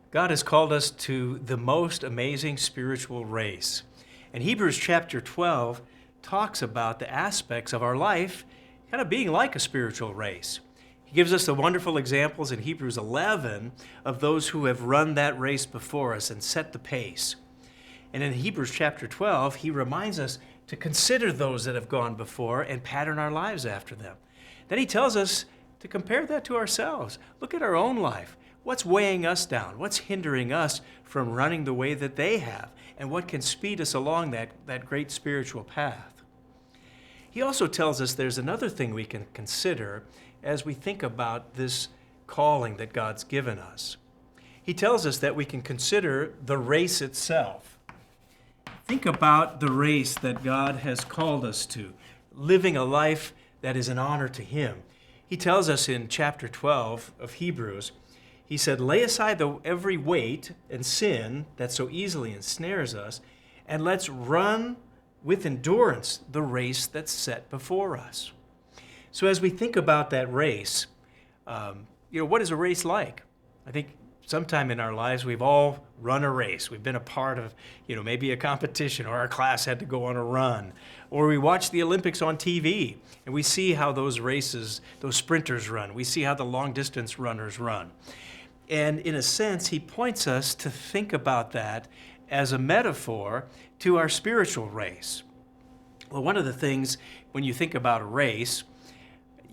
God has called us to the most amazing spiritual race. And Hebrews chapter 12 talks about the aspects of our life kind of being like a spiritual race. He gives us the wonderful examples in Hebrews 11 of those who have run that race before us and set the pace. And in Hebrews chapter 12, he reminds us to consider those that have gone before and pattern our lives after them. Then he tells us to compare that to ourselves. Look at our own life. What's weighing us down? What's hindering us from running the way that they have? And what can speed us along that great spiritual path? He also tells us there's another thing we can consider as we think about this calling that God's given us. He tells us that we can consider the race itself. Think about the race that God has called us to, living a life that is an honor to Him. He tells us in chapter 12 of Hebrews, he said, lay aside every weight and sin that so easily ensnares us, and let's run with endurance the race that's set before us. So as we think about that race, what is a race like? I think sometime in our lives we've all run a race. We've been a part of, maybe a competition, or our class had to go on a run, or we watch the Olympics on TV and we see how those races, those sprinters run. We see how the long distance runners run. And in a sense, he points us to think about that as a metaphor to our spiritual race. Well, one of the things when you think about a race,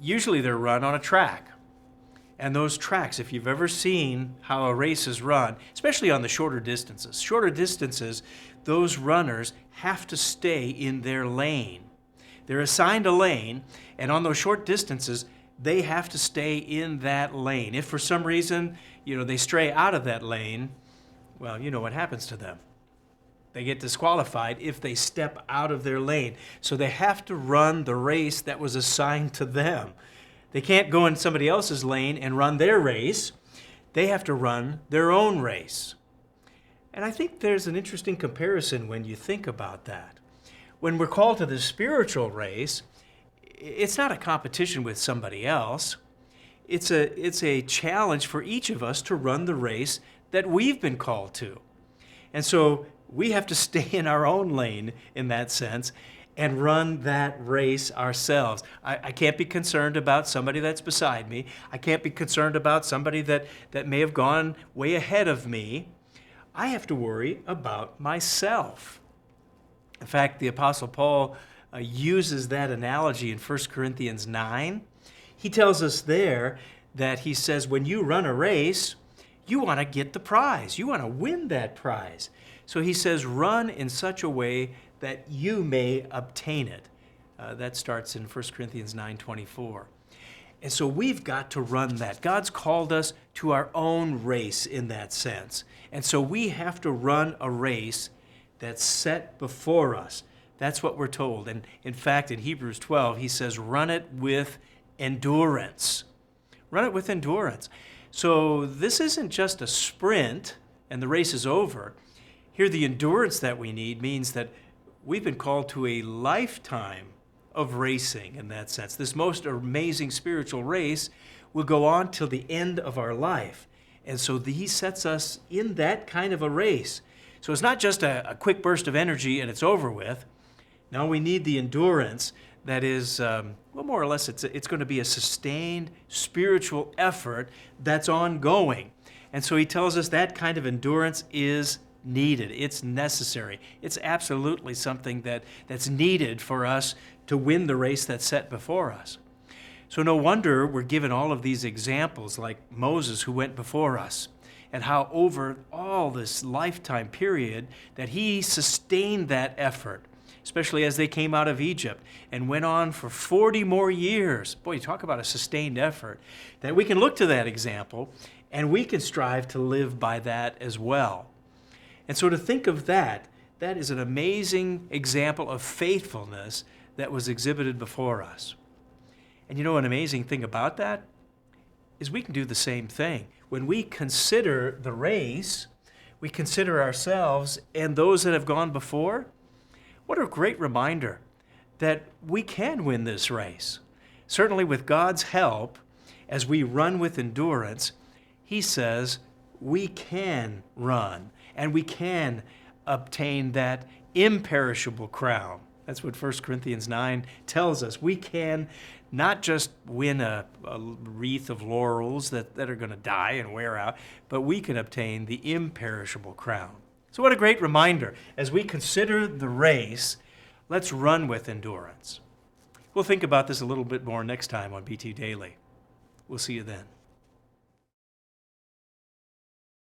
usually they're run on a track. And those tracks, if you've ever seen how a race is run, especially on the shorter distances, those runners have to stay in their lane. They're assigned a lane, and on those short distances, they have to stay in that lane. If for some reason, they stray out of that lane, well, you know what happens to them. They get disqualified if they step out of their lane. So they have to run the race that was assigned to them. They can't go in somebody else's lane and run their race. They have to run their own race. And I think there's an interesting comparison when you think about that. When we're called to the spiritual race, it's not a competition with somebody else. It's a challenge for each of us to run the race that we've been called to. And so we have to stay in our own lane in that sense and run that race ourselves. I can't be concerned about somebody that's beside me. I can't be concerned about somebody that may have gone way ahead of me. I have to worry about myself. In fact, the Apostle Paul uses that analogy in 1 Corinthians 9. He tells us there that he says, when you run a race, you want to get the prize. You want to win that prize. So he says, run in such a way that you may obtain it. That starts in 1 Corinthians 9:24. And so we've got to run that. God's called us to our own race in that sense. And so we have to run a race that's set before us. That's what we're told. And in fact, in Hebrews 12, he says, run it with endurance. Run it with endurance. So this isn't just a sprint and the race is over. Here, the endurance that we need means that we've been called to a lifetime of racing in that sense. This most amazing spiritual race will go on till the end of our life. And so he sets us in that kind of a race. So it's not just a quick burst of energy and it's over with. Now we need the endurance that is, more or less, it's going to be a sustained spiritual effort that's ongoing. And so he tells us that kind of endurance is needed. It's necessary. It's absolutely something that's needed for us to win the race that's set before us. So no wonder we're given all of these examples like Moses who went before us and how over all this lifetime period that he sustained that effort, especially as they came out of Egypt and went on for 40 more years. Boy, you talk about a sustained effort. That we can look to that example and we can strive to live by that as well. And so to think of that is an amazing example of faithfulness that was exhibited before us. And an amazing thing about that is we can do the same thing. When we consider the race, we consider ourselves and those that have gone before. What a great reminder that we can win this race. Certainly with God's help, as we run with endurance, he says, we can run and we can obtain that imperishable crown. That's what 1 Corinthians 9 tells us. We can not just win a wreath of laurels that are going to die and wear out, but we can obtain the imperishable crown. So what a great reminder. As we consider the race, let's run with endurance. We'll think about this a little bit more next time on BT Daily. We'll see you then.